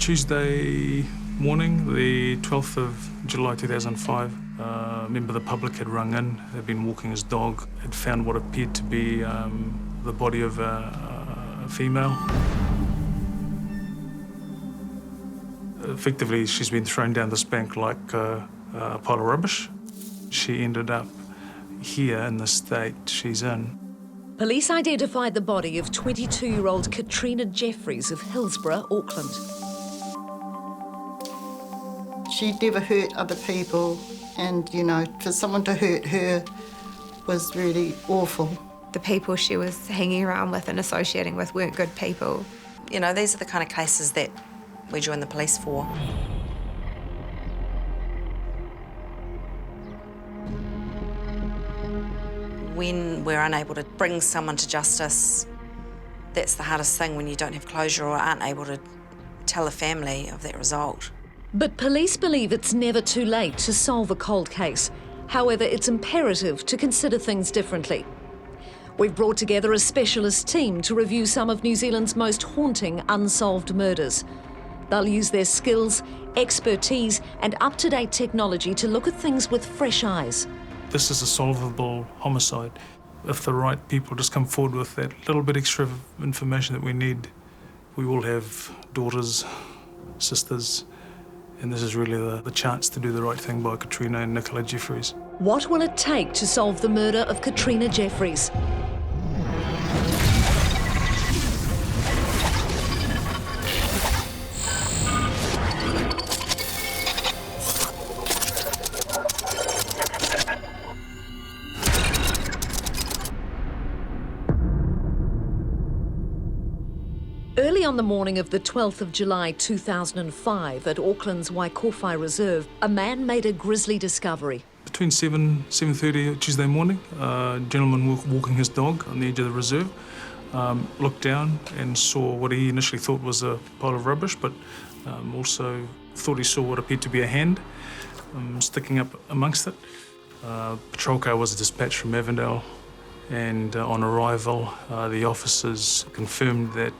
Tuesday morning, the 12th of July 2005, a member of the public had rung in, had been walking his dog, had found what appeared to be the body of a female. Effectively, she's been thrown down this bank like a pile of rubbish. She ended up here in the state she's in. Police identified the body of 22-year-old Katrina Jefferies of Hillsborough, Auckland. She never hurt other people, and, you know, for someone to hurt her was really awful. The people she was hanging around with and associating with weren't good people. You know, these are the kind of cases that we join the police for. When we're unable to bring someone to justice, that's the hardest thing, when you don't have closure or aren't able to tell a family of that result. But police believe it's never too late to solve a cold case. However, it's imperative to consider things differently. We've brought together a specialist team to review some of New Zealand's most haunting unsolved murders. They'll use their skills, expertise and up-to-date technology to look at things with fresh eyes. This is a solvable homicide. If the right people just come forward with that little bit extra information that we need, we all have daughters, sisters, and this is really the chance to do the right thing by Katrina and Nicola Jefferies. What will it take to solve the murder of Katrina Jefferies? Early on the morning of the 12th of July 2005 at Auckland's Waikowhai Reserve, a man made a grisly discovery. Between 7:30 Tuesday morning, a gentleman walking his dog on the edge of the reserve looked down and saw what he initially thought was a pile of rubbish, but also thought he saw what appeared to be a hand sticking up amongst it. Patrol car was dispatched from Avondale, and on arrival, the officers confirmed that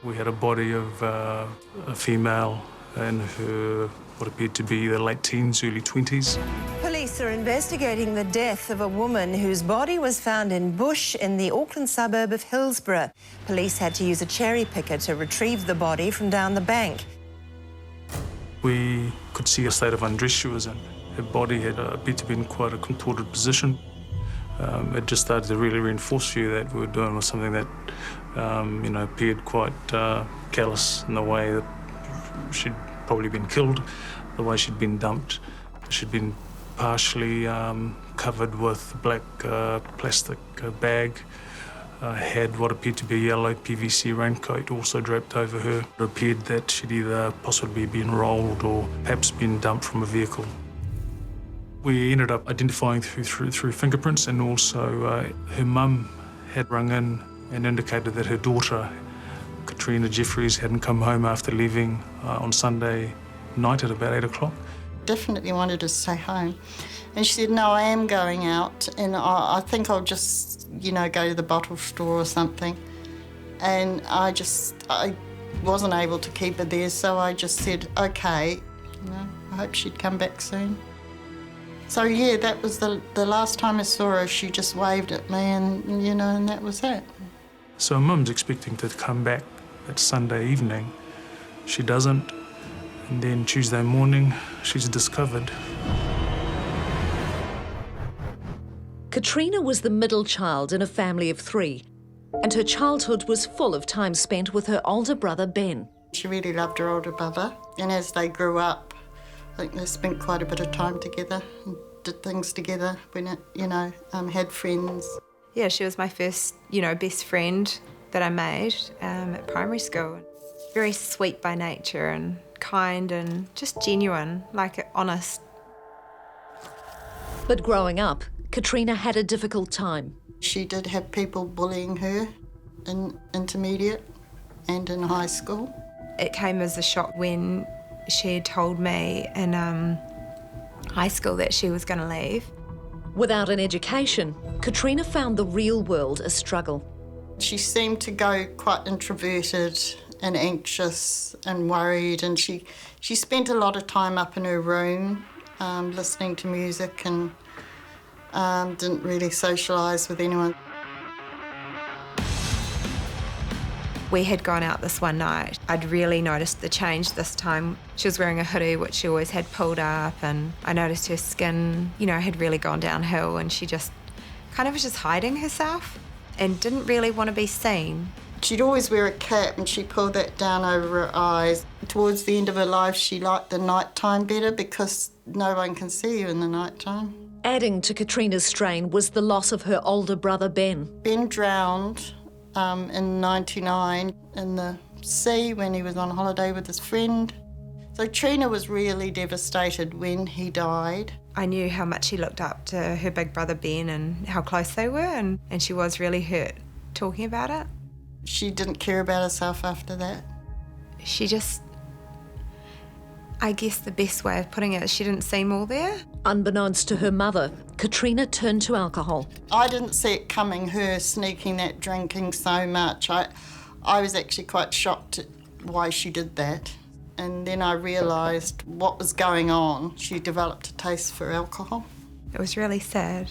we had a body of a female in her what appeared to be the late teens, early 20s. Police are investigating the death of a woman whose body was found in bush in the Auckland suburb of Hillsborough. Police had to use a cherry picker to retrieve the body from down the bank. We could see a state of undress she was in. Her body had appeared to be in quite a contorted position. It just started to really reinforce for you that we were dealing with something that, you know, appeared quite callous in the way that she'd probably been killed, the way she'd been dumped. She'd been partially covered with a black plastic bag, had what appeared to be a yellow PVC raincoat also draped over her. It appeared that she'd either possibly been rolled or perhaps been dumped from a vehicle. We ended up identifying through fingerprints, and also her mum had rung in and indicated that her daughter, Katrina Jefferies, hadn't come home after leaving on Sunday night at about 8 o'clock. Definitely wanted to stay home. And she said, no, I am going out, and I think I'll just, you know, go to the bottle store or something. And I wasn't able to keep her there, so I just said, okay, you know, I hope she'd come back soon. So, yeah, that was the last time I saw her. She just waved at me and, you know, and that was it. So Mum's expecting to come back that Sunday evening. She doesn't. And then Tuesday morning, she's discovered. Katrina was the middle child in a family of 3, and her childhood was full of time spent with her older brother, Ben. She really loved her older brother, and as they grew up, I think they spent quite a bit of time together, and did things together, when had friends. Yeah, she was my first, best friend that I made at primary school. Very sweet by nature and kind and just genuine, like honest. But growing up, Katrina had a difficult time. She did have people bullying her in intermediate and in high school. It came as a shock when she had told me in high school that she was going to leave. Without an education, Katrina found the real world a struggle. She seemed to go quite introverted and anxious and worried, and she spent a lot of time up in her room listening to music and didn't really socialise with anyone. We had gone out this one night. I'd really noticed the change this time. She was wearing a hoodie, which she always had pulled up, and I noticed her skin, you know, had really gone downhill, and she just kind of was just hiding herself and didn't really want to be seen. She'd always wear a cap, and she pulled that down over her eyes. Towards the end of her life, she liked the nighttime better because no one can see you in the nighttime. Adding to Katrina's strain was the loss of her older brother, Ben. Ben drowned in '99 in the sea when he was on holiday with his friend. So Trina was really devastated when he died. I knew how much she looked up to her big brother Ben and how close they were, and she was really hurt talking about it. She didn't care about herself after that. She just, I guess the best way of putting it is she didn't seem all there. Unbeknownst to her mother, Katrina turned to alcohol. I didn't see it coming, her sneaking that drinking so much. I was actually quite shocked at why she did that. And then I realised what was going on. She developed a taste for alcohol. It was really sad.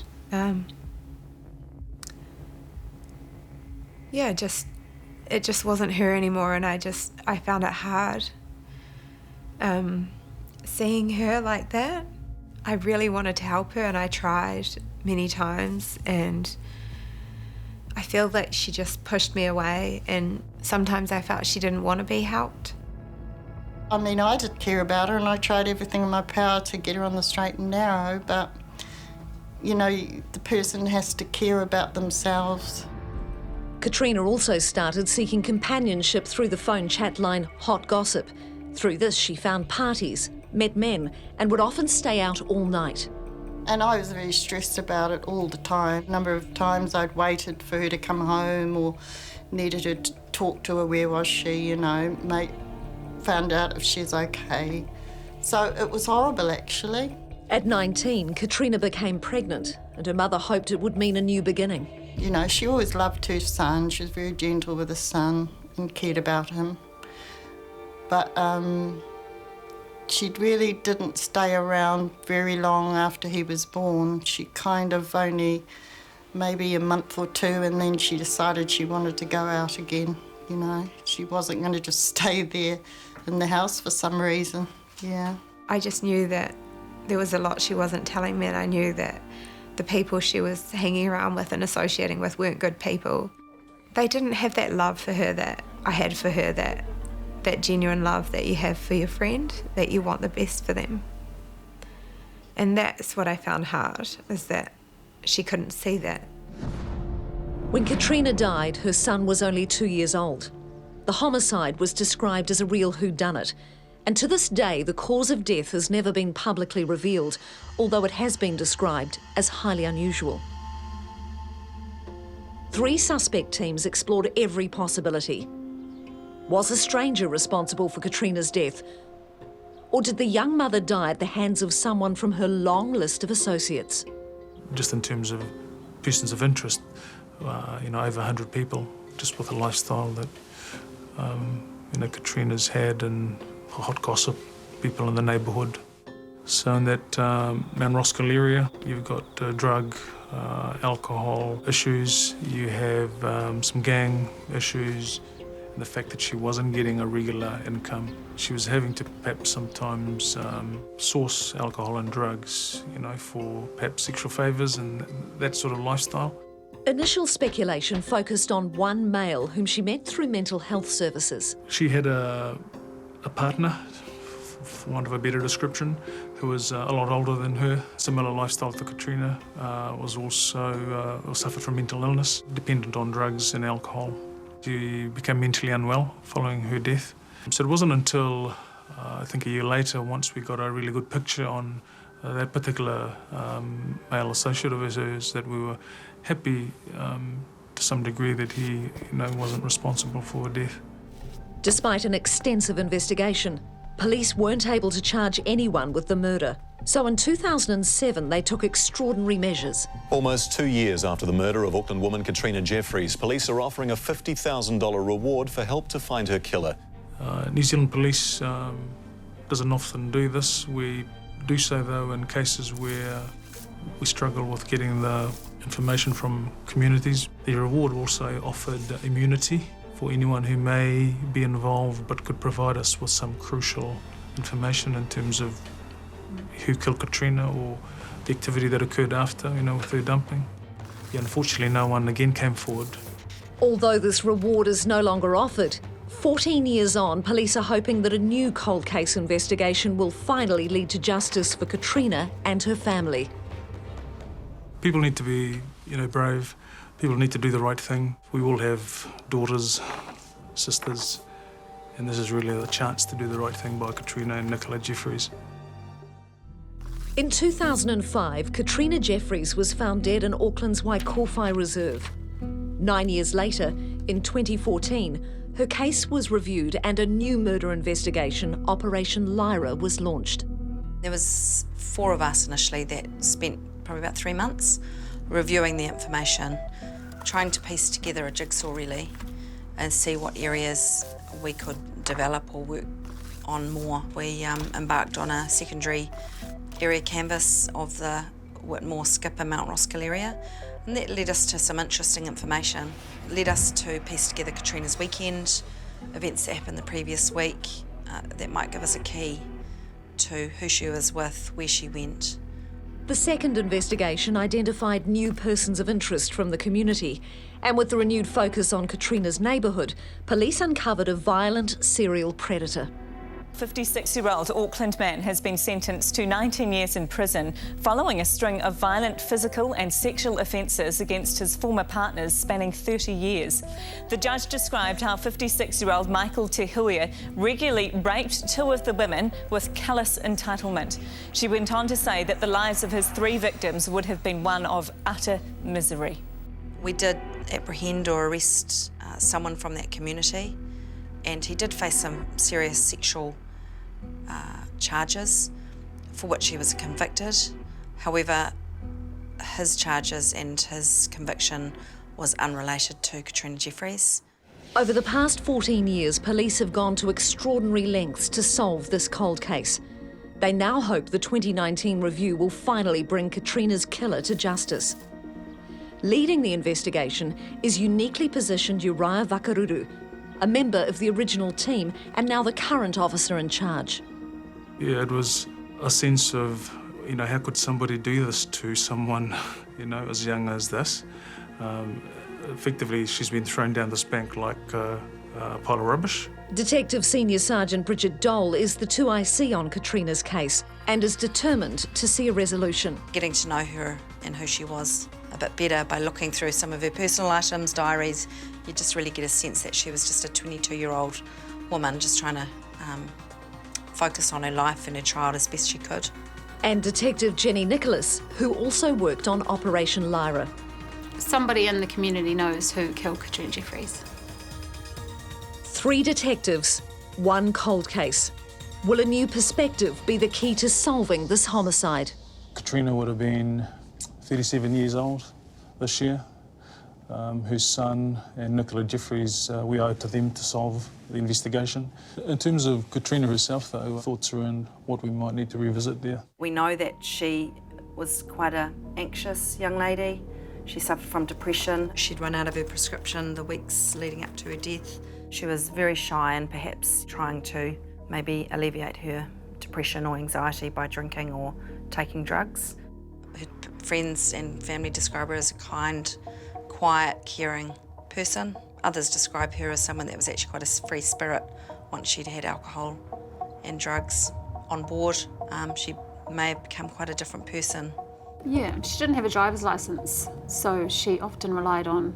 It just wasn't her anymore, and I found it hard seeing her like that. I really wanted to help her, and I tried many times, and I feel that she just pushed me away, and sometimes I felt she didn't want to be helped. I mean, I did care about her, and I tried everything in my power to get her on the straight and narrow, but, you know, the person has to care about themselves. Katrina also started seeking companionship through the phone chat line Hot Gossip. Through this, she found parties, met men, and would often stay out all night. And I was very stressed about it all the time. A number of times I'd waited for her to come home or needed her to talk to her, where was she, you know, found out if she's okay. So it was horrible, actually. At 19, Katrina became pregnant, and her mother hoped it would mean a new beginning. You know, she always loved her son. She was very gentle with her son and cared about him. But she really didn't stay around very long after he was born. She kind of only maybe a month or two, and then she decided she wanted to go out again, you know. She wasn't going to just stay there in the house for some reason, yeah. I just knew that there was a lot she wasn't telling me, and I knew that the people she was hanging around with and associating with weren't good people. They didn't have that love for her that I had for her, that genuine love that you have for your friend, that you want the best for them. And that's what I found hard, is that she couldn't see that. When Katrina died, her son was only 2 years old. The homicide was described as a real whodunit, and to this day, the cause of death has never been publicly revealed, although it has been described as highly unusual. 3 suspect teams explored every possibility. Was a stranger responsible for Katrina's death? Or did the young mother die at the hands of someone from her long list of associates? Just in terms of persons of interest, you know, over 100 people, just with the lifestyle that, you know, Katrina's had, and Hot Gossip, people in the neighbourhood. So in that Mount Roskill area, you've got drug, alcohol issues, you have some gang issues, and the fact that she wasn't getting a regular income. She was having to perhaps sometimes source alcohol and drugs, you know, for perhaps sexual favours and that sort of lifestyle. Initial speculation focused on one male whom she met through mental health services. She had a partner, for want of a better description, who was a lot older than her, similar lifestyle to Katrina, was also suffered from mental illness, dependent on drugs and alcohol. She became mentally unwell following her death. So it wasn't until, I think a year later, once we got a really good picture on that particular male associate of hers, that we were happy to some degree that he, you know, wasn't responsible for her death. Despite an extensive investigation, police weren't able to charge anyone with the murder. So in 2007, they took extraordinary measures. Almost 2 years after the murder of Auckland woman Katrina Jefferies, police are offering a $50,000 reward for help to find her killer. New Zealand Police doesn't often do this. We do so, though, in cases where we struggle with getting the information from communities. The reward also offered immunity for anyone who may be involved but could provide us with some crucial information in terms of who killed Katrina or the activity that occurred after, with her dumping. Yeah, unfortunately, no one again came forward. Although this reward is no longer offered, 14 years on, police are hoping that a new cold case investigation will finally lead to justice for Katrina and her family. People need to be, brave. People need to do the right thing. We all have daughters, sisters, and this is really the chance to do the right thing by Katrina and Nicola Jefferies. In 2005, Katrina Jefferies was found dead in Auckland's Waikowhai Reserve. 9 years later, in 2014, her case was reviewed and a new murder investigation, Operation Lyra, was launched. There was 4 of us initially that spent probably about 3 months reviewing the information, trying to piece together a jigsaw really and see what areas we could develop or work on more. We embarked on a secondary area canvass of the Whitmore, Skipper, Mount Roskill area, and that led us to some interesting information. It led us to piece together Katrina's weekend, events that happened the previous week that might give us a key to who she was with, where she went. The second investigation identified new persons of interest from the community, and with the renewed focus on Katrina's neighbourhood, police uncovered a violent serial predator. 56-year-old Auckland man has been sentenced to 19 years in prison following a string of violent physical and sexual offences against his former partners spanning 30 years. The judge described how 56-year-old Michael Te Huia regularly raped 2 of the women with callous entitlement. She went on to say that the lives of his 3 victims would have been one of utter misery. We did apprehend or arrest someone from that community, and he did face some serious sexual charges for which he was convicted. However, his charges and his conviction was unrelated to Katrina Jefferies. Over the past 14 years, police have gone to extraordinary lengths to solve this cold case. They now hope the 2019 review will finally bring Katrina's killer to justice. Leading the investigation is uniquely positioned Uriah Vakaruru, a member of the original team and now the current officer in charge. Yeah, it was a sense of, how could somebody do this to someone, as young as this? Effectively, she's been thrown down this bank like a pile of rubbish. Detective Senior Sergeant Bridget Dole is the 2IC on Katrina's case and is determined to see a resolution. Getting to know her and who she was a bit better by looking through some of her personal items, diaries, you just really get a sense that she was just a 22-year-old woman just trying to focus on her life and her child as best she could. And Detective Jenny Nicholas, who also worked on Operation Lyra. Somebody in the community knows who killed Katrina Jefferies. 3 detectives, 1 cold case. Will a new perspective be the key to solving this homicide? Katrina would have been 37 years old this year. Her son and Nicola Jefferies, we owe it to them to solve the investigation. In terms of Katrina herself, though, thoughts around what we might need to revisit there. We know that she was quite an anxious young lady. She suffered from depression. She'd run out of her prescription the weeks leading up to her death. She was very shy and perhaps trying to maybe alleviate her depression or anxiety by drinking or taking drugs. Her friends and family describe her as a kind, quiet, caring person. Others describe her as someone that was actually quite a free spirit once she'd had alcohol and drugs on board. She may have become quite a different person. Yeah, she didn't have a driver's licence, so she often relied on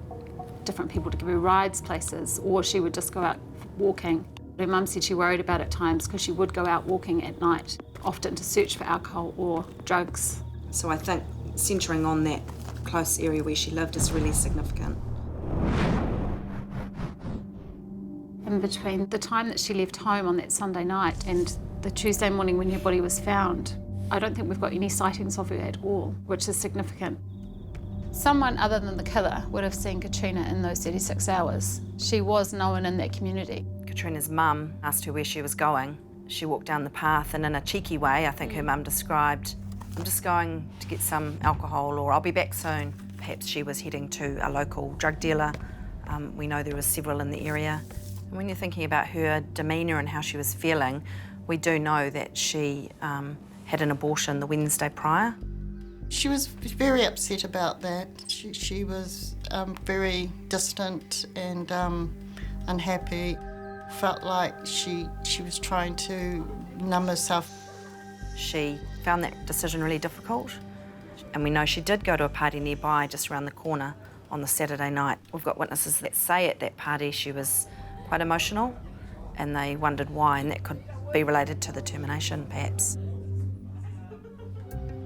different people to give her rides places, or she would just go out walking. Her mum said she worried about it at times because she would go out walking at night, often to search for alcohol or drugs. So I think centering on that close area where she lived is really significant. In between the time that she left home on that Sunday night and the Tuesday morning when her body was found, I don't think we've got any sightings of her at all, which is significant. Someone other than the killer would have seen Katrina in those 36 hours. She was known in that community. Katrina's mum asked her where she was going. She walked down the path and in a cheeky way, I think her mum described, I'm just going to get some alcohol or I'll be back soon. Perhaps she was heading to a local drug dealer. We know there were several in the area. And when you're thinking about her demeanour and how she was feeling, we do know that she had an abortion the Wednesday prior. She was very upset about that. She was very distant and unhappy. Felt like she was trying to numb herself. She found that decision really difficult, and we know she did go to a party nearby just around the corner on the Saturday night. We've got witnesses that say at that party she was quite emotional, and they wondered why, and that could be related to the termination, perhaps.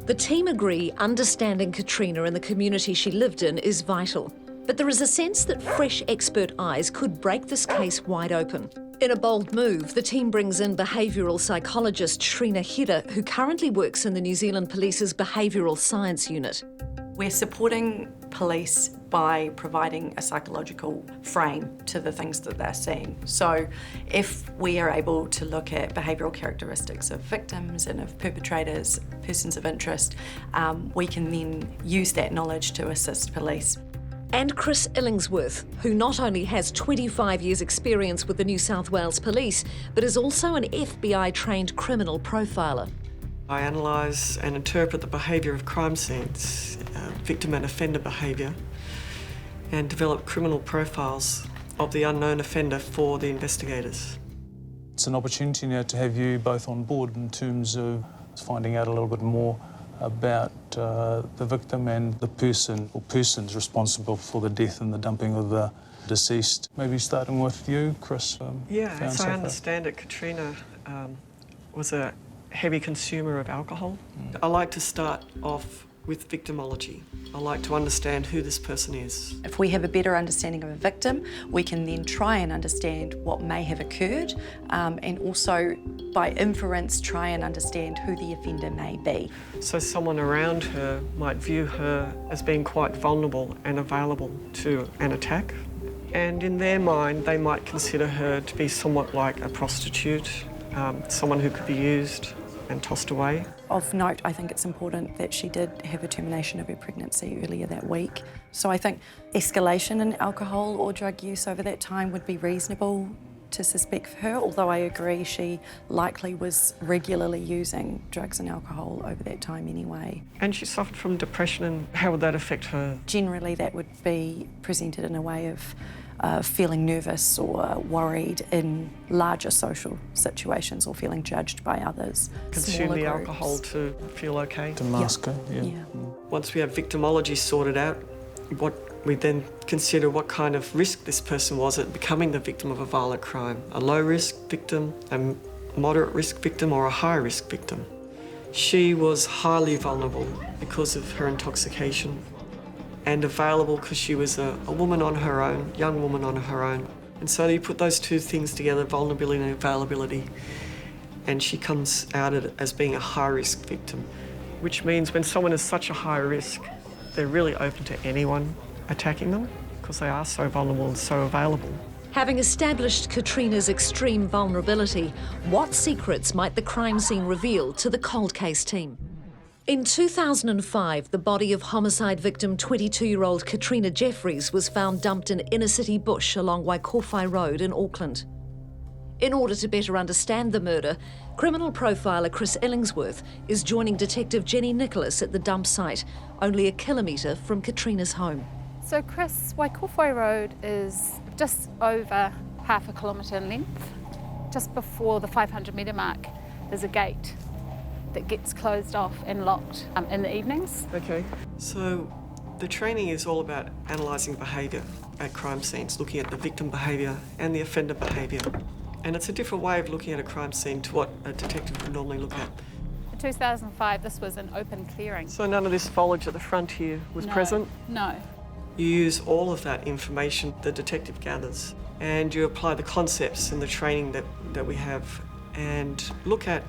The team agree understanding Katrina and the community she lived in is vital. But there is a sense that fresh expert eyes could break this case wide open. In a bold move, the team brings in behavioural psychologist Katrina Jefferies, who currently works in the New Zealand Police's Behavioural Science Unit. We're supporting police by providing a psychological frame to the things that they're seeing. So if we are able to look at behavioural characteristics of victims and of perpetrators, persons of interest, we can then use that knowledge to assist police. And Chris Illingsworth, who not only has 25 years' experience with the New South Wales Police, but is also an FBI-trained criminal profiler. I analyse and interpret the behaviour of crime scenes, victim and offender behaviour, and develop criminal profiles of the unknown offender for the investigators. It's an opportunity now to have you both on board in terms of finding out a little bit more about the victim and the person or persons responsible for the death and the dumping of the deceased. Maybe starting with you, Chris. As I understand it, Katrina was a heavy consumer of alcohol. I like to start off with victimology. I like to understand who this person is. If we have a better understanding of a victim, we can then try and understand what may have occurred, and also by inference try and understand who the offender may be. So someone around her might view her as being quite vulnerable and available to an attack. And in their mind, they might consider her to be somewhat like a prostitute, someone who could be used and tossed away. Of note, I think it's important that she did have a termination of her pregnancy earlier that week. So I think escalation in alcohol or drug use over that time would be reasonable to suspect for her, although I agree she likely was regularly using drugs and alcohol over that time anyway. And she suffered from depression, and how would that affect her? Generally that would be presented in a way of feeling nervous or worried in larger social situations or feeling judged by others. Consume the alcohol to feel okay? To mask her, yeah. Once we have victimology sorted out, we then consider what kind of risk this person was at becoming the victim of a violent crime. A low-risk victim, a moderate-risk victim, or a high-risk victim. She was highly vulnerable because of her intoxication, and available because she was a woman on her own, young woman on her own. And so you put those two things together, vulnerability and availability, and she comes out as being a high-risk victim, which means when someone is such a high risk, they're really open to anyone attacking them because they are so vulnerable and so available. Having established Katrina's extreme vulnerability, what secrets might the crime scene reveal to the cold case team? In 2005, the body of homicide victim 22-year-old Katrina Jefferies was found dumped in inner-city bush along Waikowhai Road in Auckland. In order to better understand the murder, criminal profiler Chris Illingsworth is joining Detective Jenny Nicholas at the dump site, only a kilometre from Katrina's home. So Chris, Waikowhai Road is just over half a kilometre in length. Just before the 500 metre mark, there's a gate that gets closed off and locked in the evenings. Okay, so the training is all about analysing behaviour at crime scenes, looking at the victim behaviour and the offender behaviour. And it's a different way of looking at a crime scene to what a detective would normally look at. In 2005, this was an open clearing. So none of this foliage at the front here was present? No. You use all of that information the detective gathers, and you apply the concepts and the training that we have, and look at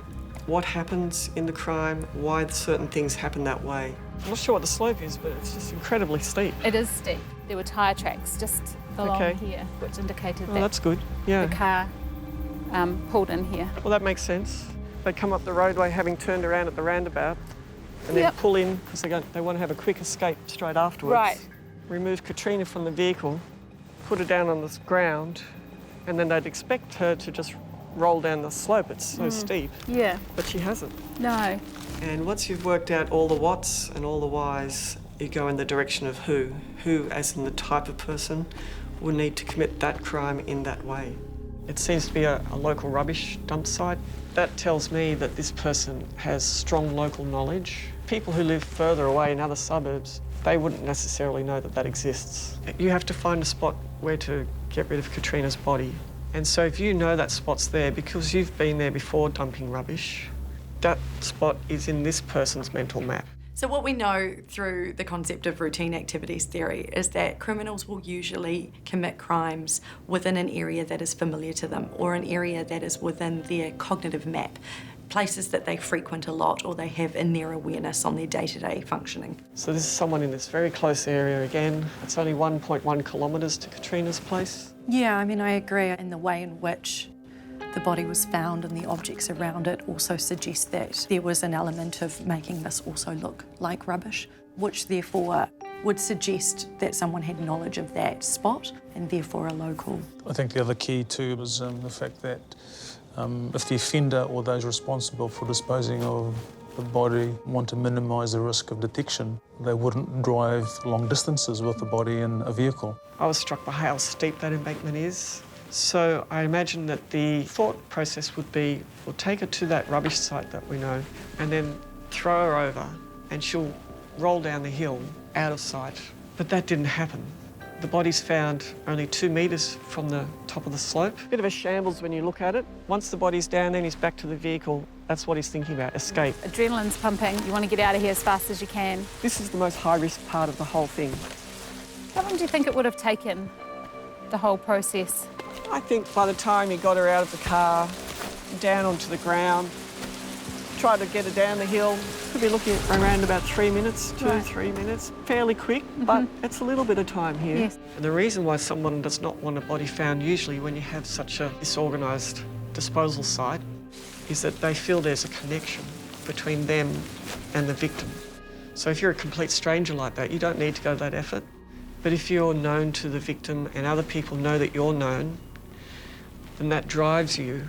what happens in the crime, why certain things happen that way. I'm not sure what the slope is, but it's just incredibly steep. It is steep. There were tyre tracks just along here, which indicated that that's good. Yeah. the car pulled in here. Well, that makes sense. They come up the roadway having turned around at the roundabout and then pull in because they want to have a quick escape straight afterwards. Right. Remove Katrina from the vehicle, put her down on the ground, and then they'd expect her to just roll down the slope. It's so steep. Yeah. But she hasn't. No. And once you've worked out all the whats and all the whys, you go in the direction of who. Who, as in the type of person, will need to commit that crime in that way. It seems to be a local rubbish dump site. That tells me that this person has strong local knowledge. People who live further away in other suburbs, they wouldn't necessarily know that that exists. You have to find a spot where to get rid of Katrina's body. And so if you know that spot's there because you've been there before dumping rubbish, that spot is in this person's mental map. So what we know through the concept of routine activities theory is that criminals will usually commit crimes within an area that is familiar to them or an area that is within their cognitive map, places that they frequent a lot or they have in their awareness on their day-to-day functioning. So this is someone in this very close area again. It's only 1.1 kilometres to Katrina's place. Yeah, I mean, I agree. And the way in which the body was found and the objects around it also suggest that there was an element of making this also look like rubbish, which therefore would suggest that someone had knowledge of that spot and therefore a local. I think the other key too was the fact that if the offender or those responsible for disposing of the body want to minimise the risk of detection, they wouldn't drive long distances with the body in a vehicle. I was struck by how steep that embankment is. So I imagine that the thought process would be, we'll take her to that rubbish site that we know and then throw her over and she'll roll down the hill out of sight. But that didn't happen. The body's found only 2 metres from the top of the slope. Bit of a shambles when you look at it. Once the body's down, then he's back to the vehicle. That's what he's thinking about, escape. Adrenaline's pumping. You want to get out of here as fast as you can. This is the most high-risk part of the whole thing. How long do you think it would have taken, the whole process? I think by the time he got her out of the car, down onto the ground, tried to get her down the hill, could be looking at around about 3 minutes, 3 minutes. Fairly quick, but it's a little bit of time here. Yes. And the reason why someone does not want a body found usually when you have such a disorganised disposal site is that they feel there's a connection between them and the victim. So if you're a complete stranger like that, you don't need to go to that effort. But if you're known to the victim and other people know that you're known, then that drives you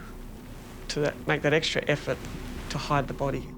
to make that extra effort to hide the body.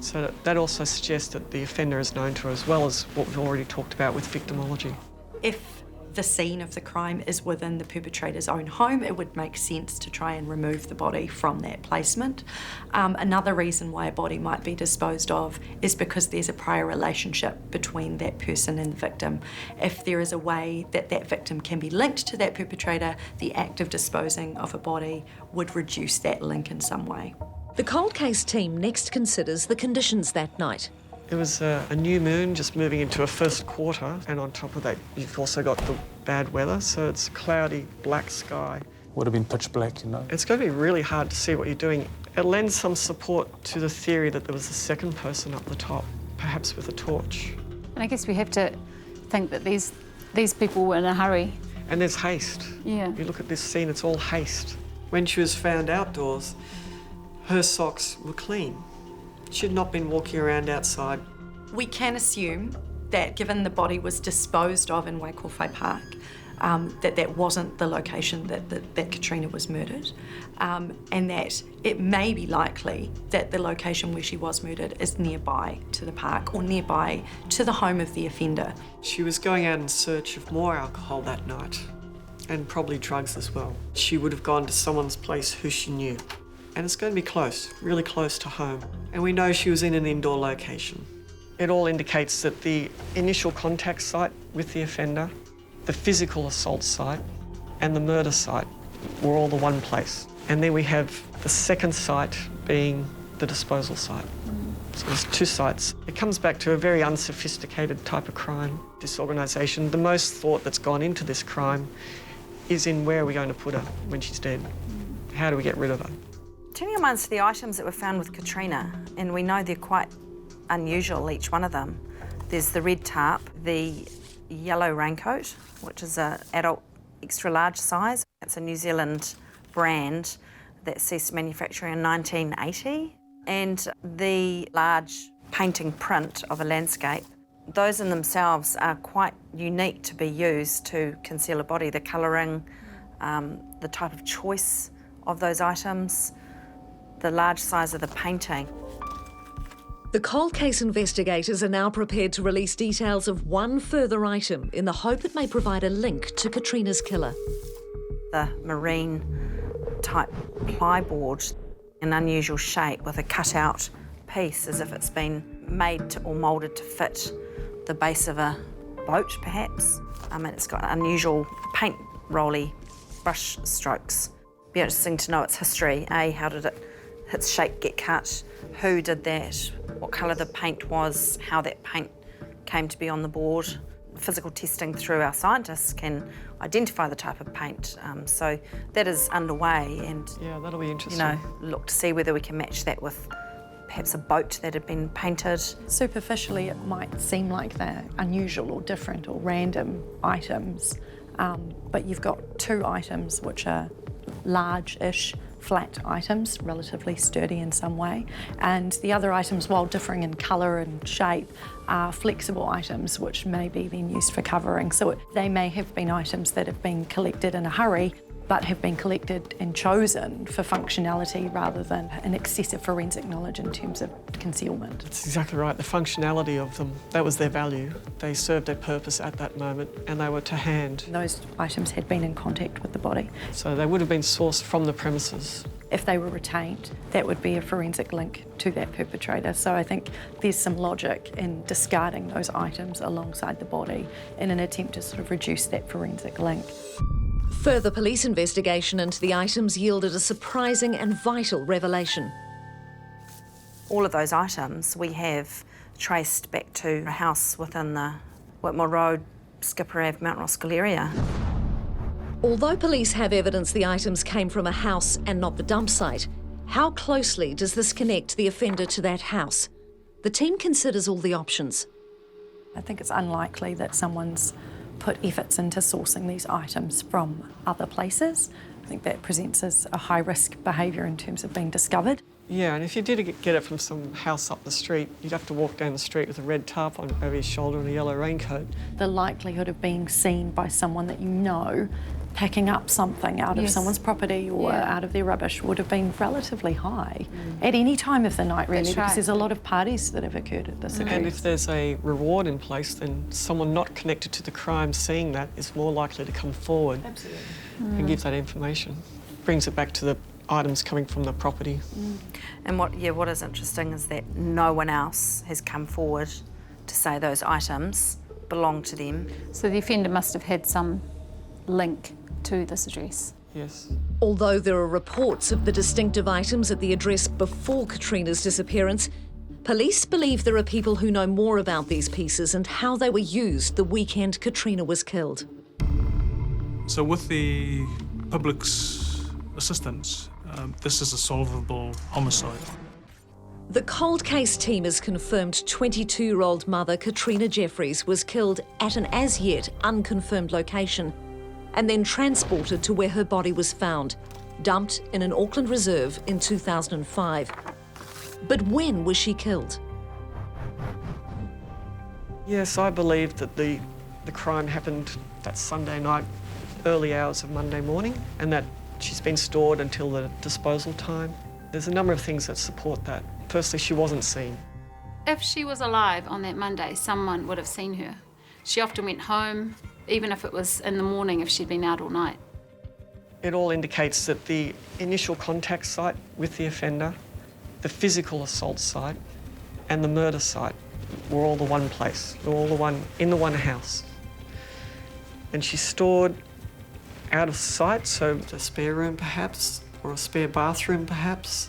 So that also suggests that the offender is known to her, as well as what we've already talked about with victimology. If the scene of the crime is within the perpetrator's own home, it would make sense to try and remove the body from that placement. Another reason why a body might be disposed of is because there's a prior relationship between that person and the victim. If there is a way that that victim can be linked to that perpetrator, the act of disposing of a body would reduce that link in some way. The cold case team next considers the conditions that night. It was a new moon just moving into a first quarter, and on top of that you've also got the bad weather, so it's cloudy, black sky. Would have been pitch black, you know. It's going to be really hard to see what you're doing. It lends some support to the theory that there was a second person up the top, perhaps with a torch. And I guess we have to think that these people were in a hurry. And there's haste. Yeah. You look at this scene, it's all haste. When she was found outdoors, her socks were clean. She'd not been walking around outside. We can assume that given the body was disposed of in Waikowhai Park, that wasn't the location that Katrina was murdered, and that it may be likely that the location where she was murdered is nearby to the park or nearby to the home of the offender. She was going out in search of more alcohol that night, and probably drugs as well. She would have gone to someone's place who she knew. And it's going to be close, really close to home. And we know she was in an indoor location. It all indicates that the initial contact site with the offender, the physical assault site, and the murder site were all the one place. And then we have the second site being the disposal site. So there's 2 sites. It comes back to a very unsophisticated type of crime, disorganisation. The most thought that's gone into this crime is in where are we going to put her when she's dead? How do we get rid of her? Turning our minds to the items that were found with Katrina, and we know they're quite unusual, each one of them. There's the red tarp, the yellow raincoat, which is an adult extra large size. It's a New Zealand brand that ceased manufacturing in 1980. And the large painting print of a landscape, those in themselves are quite unique to be used to conceal a body. The colouring, the type of choice of those items, the large size of the painting. The cold case investigators are now prepared to release details of one further item in the hope it may provide a link to Katrina's killer. The marine type plyboard, an unusual shape with a cut-out piece as if it's been made or moulded to fit the base of a boat, perhaps. And it's got unusual paint rolly brush strokes. Be interesting to know its history. How did its shape get cut? Who did that? What colour the paint was? How that paint came to be on the board? Physical testing through our scientists can identify the type of paint. So that is underway, and yeah, that'll be interesting. Look to see whether we can match that with perhaps a boat that had been painted. Superficially, it might seem like they're unusual or different or random items, but you've got two items which are large-ish, flat items, relatively sturdy in some way, and the other items, while differing in colour and shape, are flexible items which may be then used for covering. So they may have been items that have been collected in a hurry, but have been collected and chosen for functionality rather than an excessive forensic knowledge in terms of concealment. That's exactly right. The functionality of them, that was their value. They served their purpose at that moment, and they were to hand. Those items had been in contact with the body. So they would have been sourced from the premises. If they were retained, that would be a forensic link to that perpetrator. So I think there's some logic in discarding those items alongside the body in an attempt to sort of reduce that forensic link. Further police investigation into the items yielded a surprising and vital revelation. All of those items we have traced back to a house within the Whitmore Road, Skipper Ave, Mount Roskill area. Although police have evidence the items came from a house and not the dump site, how closely does this connect the offender to that house? The team considers all the options. I think it's unlikely that someone's put efforts into sourcing these items from other places. I think that presents as a high-risk behaviour in terms of being discovered. Yeah, and if you did get it from some house up the street, you'd have to walk down the street with a red tarp on over his shoulder and a yellow raincoat. The likelihood of being seen by someone that you know packing up something out of someone's property or out of their rubbish would have been relatively high at any time of the night, really, because there's a lot of parties that have occurred at this address. And if there's a reward in place, then someone not connected to the crime seeing that is more likely to come forward and give that information. Brings it back to the items coming from the property. And what is interesting is that no one else has come forward to say those items belong to them. So the offender must have had some link to this address. Yes. Although there are reports of the distinctive items at the address before Katrina's disappearance, police believe there are people who know more about these pieces and how they were used the weekend Katrina was killed. So with the public's assistance, this is a solvable homicide. The cold case team has confirmed 22-year-old mother Katrina Jefferies was killed at an as-yet unconfirmed location and then transported to where her body was found, dumped in an Auckland reserve in 2005. But when was she killed? Yes, I believe that the crime happened that Sunday night, early hours of Monday morning, and that she's been stored until the disposal time. There's a number of things that support that. Firstly, she wasn't seen. If she was alive on that Monday, someone would have seen her. She often went home, even if it was in the morning if she'd been out all night. It all indicates that the initial contact site with the offender, the physical assault site, and the murder site were all the one place, were all in the one house. And she's stored out of sight, so a spare room perhaps, or a spare bathroom perhaps,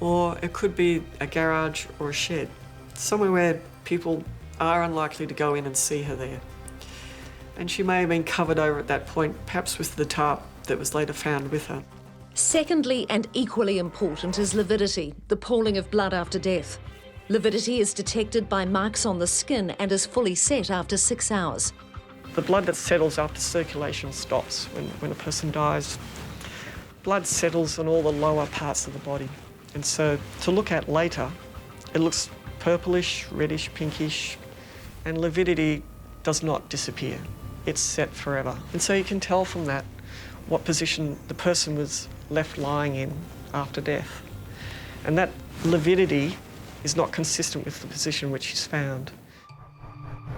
or it could be a garage or a shed, somewhere where people are unlikely to go in and see her there. And she may have been covered over at that point, perhaps with the tarp that was later found with her. Secondly, and equally important, is lividity, the pooling of blood after death. Lividity is detected by marks on the skin and is fully set after 6 hours. The blood that settles after circulation stops when a person dies. blood settles on all the lower parts of the body. And so to look at later, it looks purplish, reddish, pinkish, and lividity does not disappear. It's set forever. And so you can tell from that what position the person was left lying in after death. And that lividity is not consistent with the position which she's found.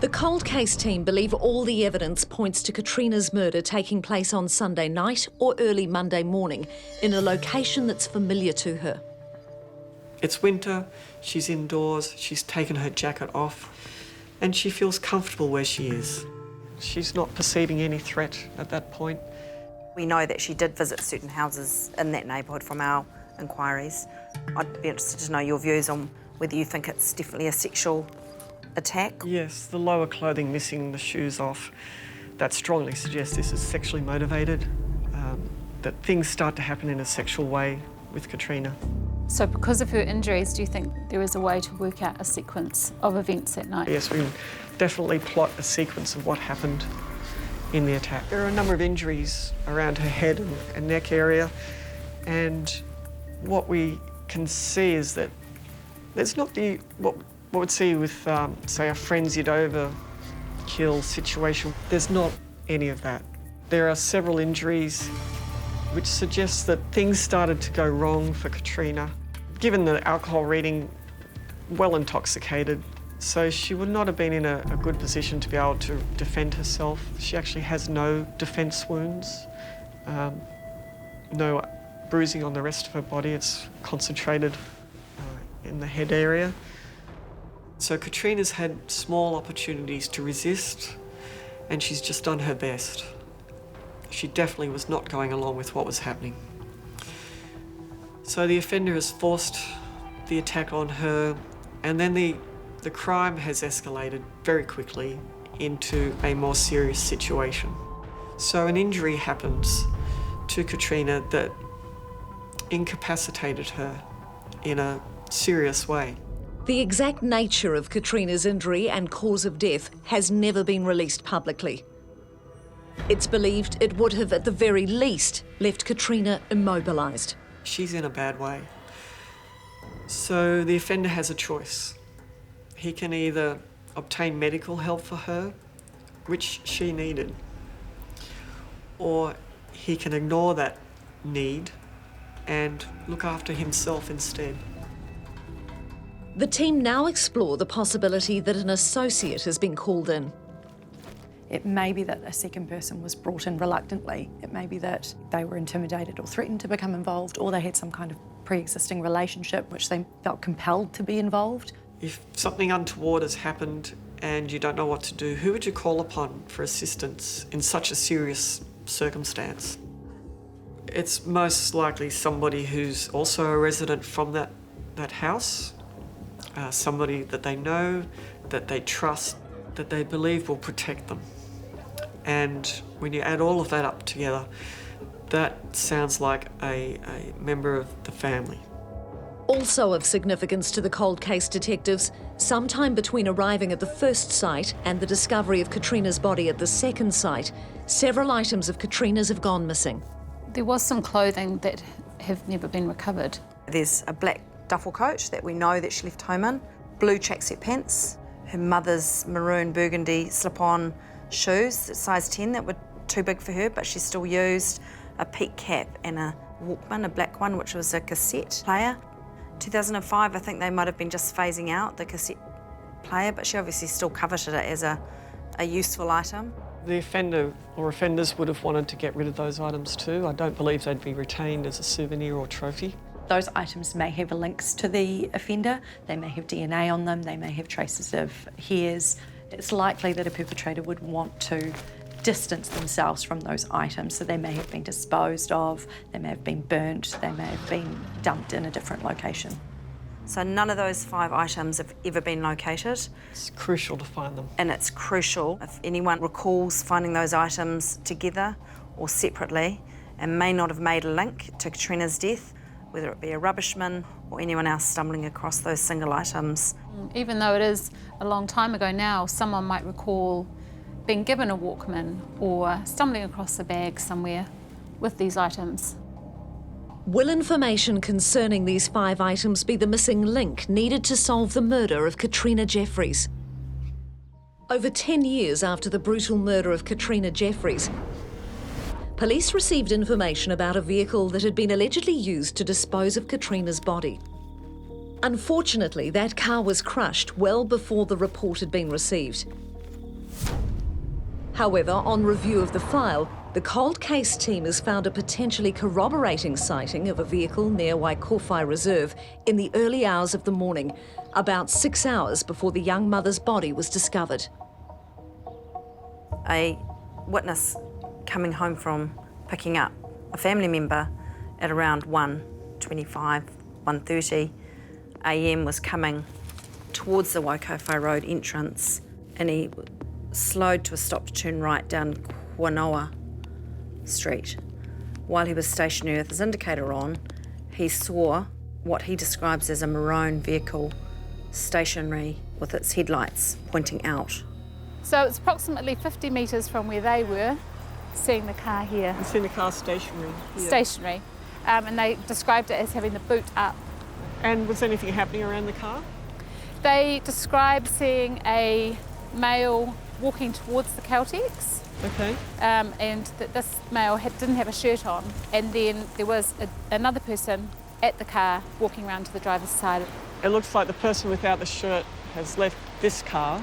The cold case team believe all the evidence points to Katrina's murder taking place on Sunday night or early Monday morning in a location that's familiar to her. It's winter, she's indoors, she's taken her jacket off, and she feels comfortable where she is. She's not perceiving any threat at that point. We know that she did visit certain houses in that neighbourhood from our inquiries. I'd be interested to know your views on whether you think it's definitely a sexual attack. Yes, the lower clothing missing, the shoes off, that strongly suggests this is sexually motivated, that things start to happen in a sexual way with Katrina. So because of her injuries, do you think there is a way to work out a sequence of events that night? Yes, we can definitely plot a sequence of what happened in the attack. There are a number of injuries around her head and neck area, and what we can see is that there's not the what we'd see with, say, a frenzied overkill situation. There's not any of that. There are several injuries which suggests that things started to go wrong for Katrina. Given the alcohol reading, well intoxicated, so she would not have been in a good position to be able to defend herself. She actually has no defence wounds, no bruising on the rest of her body. It's concentrated in the head area. So Katrina's had small opportunities to resist, and she's just done her best. She definitely was not going along with what was happening. So the offender has forced the attack on her, and then the crime has escalated very quickly into a more serious situation. So an injury happens to Katrina that incapacitated her in a serious way. The exact nature of Katrina's injury and cause of death has never been released publicly. It's believed it would have, at the very least, left Katrina immobilised. She's in a bad way. So the offender has a choice. He can either obtain medical help for her, which she needed, or he can ignore that need and look after himself instead. The team now explore the possibility that an associate has been called in. It may be that a second person was brought in reluctantly. It may be that they were intimidated or threatened to become involved, or they had some kind of pre-existing relationship which they felt compelled to be involved. If something untoward has happened and you don't know what to do, who would you call upon for assistance in such a serious circumstance? It's most likely somebody who's also a resident from that house, somebody that they know, that they trust, that they believe will protect them. And when you add all of that up together, that sounds like a member of the family. Also of significance to the cold case detectives, sometime between arriving at the first site and the discovery of Katrina's body at the second site, several items of Katrina's have gone missing. There was some clothing that have never been recovered. There's a black duffel coat that we know that she left home in, blue tracksuit pants, her mother's maroon burgundy slip-on shoes, size 10, that were too big for her, but she still used, a peak cap and a Walkman, a black one, which was a cassette player. 2005, I think they might have been just phasing out the cassette player, but she obviously still coveted it as a useful item. The offender or offenders would have wanted to get rid of those items too. I don't believe they'd be retained as a souvenir or trophy. Those items may have links to the offender, they may have DNA on them, they may have traces of hairs. It's likely that a perpetrator would want to distance themselves from those items, so they may have been disposed of, they may have been burnt, they may have been dumped in a different location. So none of those 5 items have ever been located. It's crucial to find them. And it's crucial if anyone recalls finding those items together or separately and may not have made a link to Katrina's death, whether it be a rubbishman or anyone else stumbling across those single items. Even though it is a long time ago now, someone might recall being given a Walkman or stumbling across a bag somewhere with these items. Will information concerning these 5 items be the missing link needed to solve the murder of Katrina Jefferies? Over 10 years after the brutal murder of Katrina Jefferies, police received information about a vehicle that had been allegedly used to dispose of Katrina's body. Unfortunately, that car was crushed well before the report had been received. However, on review of the file, the cold case team has found a potentially corroborating sighting of a vehicle near Waikowhai Reserve in the early hours of the morning, about 6 hours before the young mother's body was discovered. A witness coming home from picking up a family member at around 1:25, 1:30 a.m. was coming towards the Waikowhai Road entrance, and he slowed to a stop to turn right down Kwanoa Street. While he was stationary with his indicator on, he saw what he describes as a maroon vehicle stationary with its headlights pointing out. So it's approximately 50 metres from where they were, seeing the car here. You've seen the car stationary? Yeah. Stationary. And they described it as having the boot up. And was anything happening around the car? They described seeing a male walking towards the Caltex. Okay. And that this male didn't have a shirt on. And then there was another person at the car walking around to the driver's side. It looks like the person without the shirt has left this car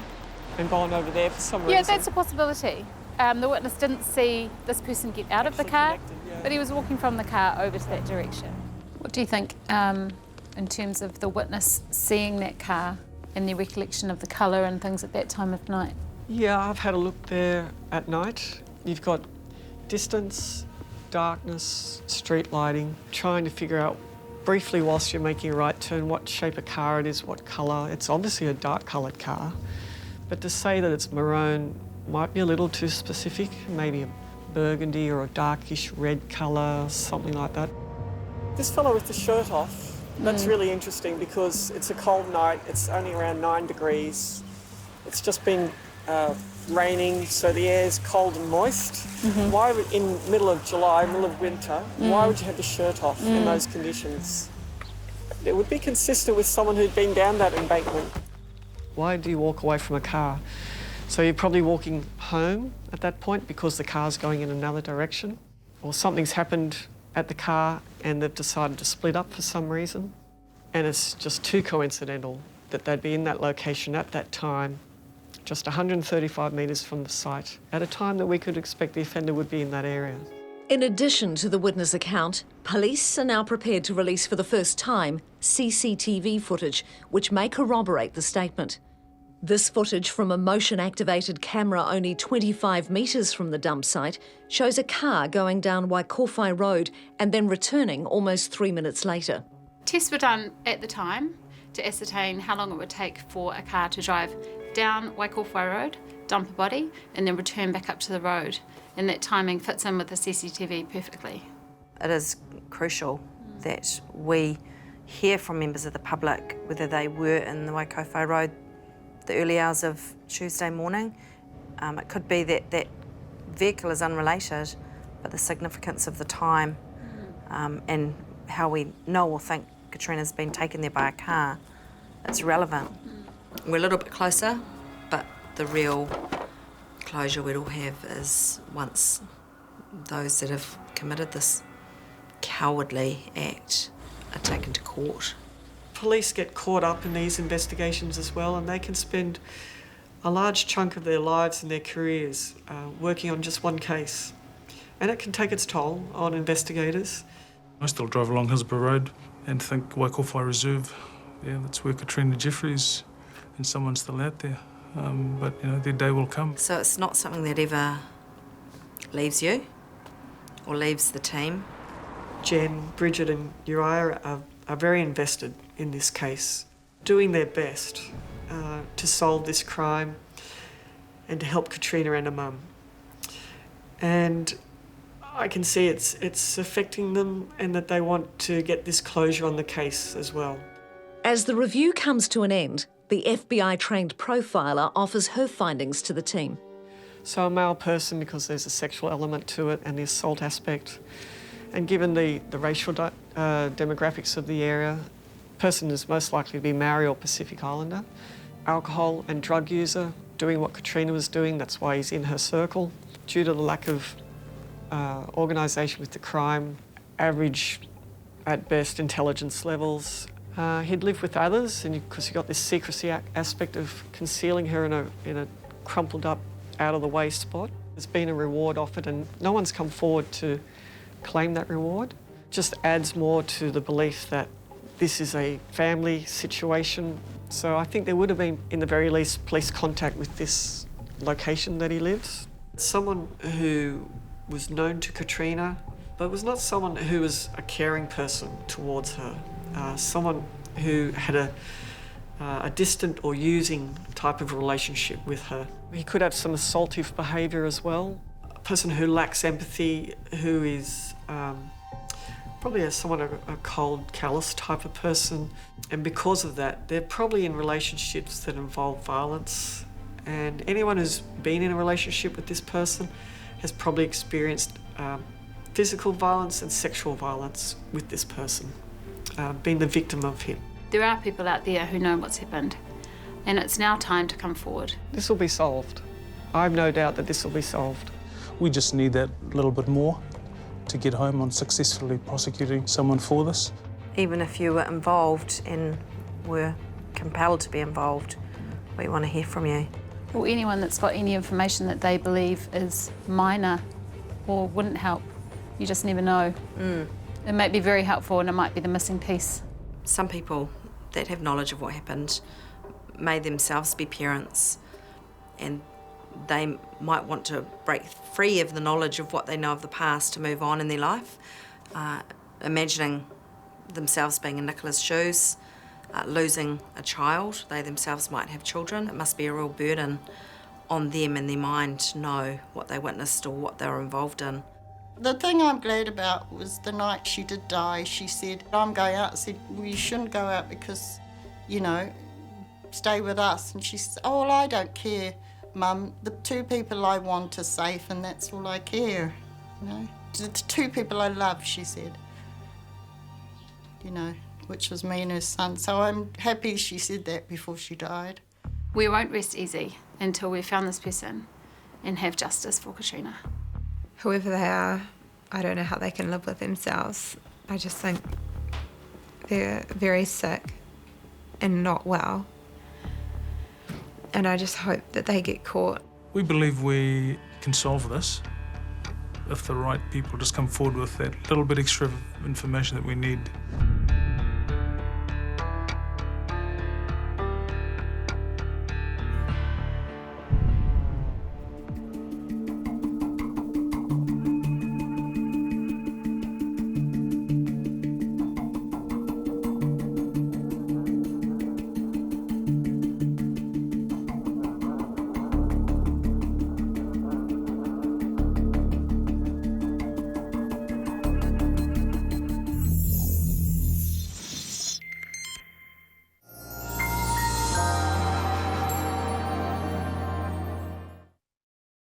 and gone over there for some reason. Yeah, that's a possibility. The witness didn't see this person get out of the car, but he was walking from the car over to that direction. What do you think in terms of the witness seeing that car and their recollection of the colour and things at that time of night? Yeah, I've had a look there at night. You've got distance, darkness, street lighting, trying to figure out briefly whilst you're making a right turn what shape of car it is, what colour. It's obviously a dark coloured car, but to say that it's maroon might be a little too specific, maybe a burgundy or a darkish red colour, something like that. This fellow with the shirt off, that's really interesting because it's a cold night, it's only around 9 degrees. It's just been raining, so the air's cold and moist. Why would, in middle of July, middle of winter, why would you have the shirt off in those conditions? It would be consistent with someone who'd been down that embankment. Why do you walk away from a car? So you're probably walking home at that point because the car's going in another direction, or something's happened at the car and they've decided to split up for some reason. And it's just too coincidental that they'd be in that location at that time, just 135 metres from the site, at a time that we could expect the offender would be in that area. In addition to the witness account, police are now prepared to release for the first time CCTV footage, which may corroborate the statement. This footage from a motion-activated camera only 25 metres from the dump site shows a car going down Waikowhai Road and then returning almost 3 minutes later. Tests were done at the time to ascertain how long it would take for a car to drive down Waikowhai Road, dump a body, and then return back up to the road. And that timing fits in with the CCTV perfectly. It is crucial that we hear from members of the public whether they were in the Waikowhai Road the early hours of Tuesday morning. It could be that that vehicle is unrelated, but the significance of the time and how we know or think Katrina's been taken there by a car, it's relevant. We're a little bit closer, but the real closure we'd all have is once those that have committed this cowardly act are taken to court. Police get caught up in these investigations as well, and they can spend a large chunk of their lives and their careers working on just one case. And it can take its toll on investigators. I still drive along Hillsborough Road and think Waikowhai Reserve, yeah, that's where Katrina Jefferies, and someone's still out there. But, you know, their day will come. So it's not something that ever leaves you or leaves the team. Jen, Bridget and Uriah are very invested in this case, doing their best to solve this crime and to help Katrina and her mum. And I can see it's affecting them and that they want to get this closure on the case as well. As the review comes to an end, the FBI-trained profiler offers her findings to the team. So a male person, because there's a sexual element to it and the assault aspect, And given the racial demographics of the area, the person is most likely to be Maori or Pacific Islander. Alcohol and drug user, doing what Katrina was doing, that's why he's in her circle. Due to the lack of organisation with the crime, average at best intelligence levels, he'd live with others, and because he got this secrecy aspect of concealing her in a crumpled up, out of the way spot. There's been a reward offered and no one's come forward to claim that reward. Just adds more to the belief that this is a family situation. So I think there would have been, in the very least, police contact with this location that he lives. Someone who was known to Katrina, but was not someone who was a caring person towards her. Someone who had a distant or using type of relationship with her. He could have some assaultive behaviour as well. A person who lacks empathy, who is probably a cold, callous type of person. And because of that, they're probably in relationships that involve violence. And anyone who's been in a relationship with this person has probably experienced physical violence and sexual violence with this person, being the victim of him. There are people out there who know what's happened, and it's now time to come forward. This will be solved. I have no doubt that this will be solved. We just need that little bit more to get home on successfully prosecuting someone for this. Even if you were involved and were compelled to be involved, we want to hear from you. Or anyone that's got any information that they believe is minor or wouldn't help. You just never know. It might be very helpful and it might be the missing piece. Some people that have knowledge of what happened may themselves be parents, and they might want to break free of the knowledge of what they know of the past to move on in their life. Imagining themselves being in Nicola's shoes, losing a child, they themselves might have children. It must be a real burden on them in their mind to know what they witnessed or what they were involved in. The thing I'm glad about was the night she did die, she said, I'm going out. I said, well, you shouldn't go out because, you know, stay with us. And she said, oh, well, I don't care, Mum. The two people I want are safe and that's all I care, you know. The two people I love, she said, you know, which was me and her son. So I'm happy she said that before she died. We won't rest easy until we've found this person and have justice for Katrina. Whoever they are, I don't know how they can live with themselves. I just think they're very sick and not well. And I just hope that they get caught. We believe we can solve this if the right people just come forward with that little bit extra information that we need.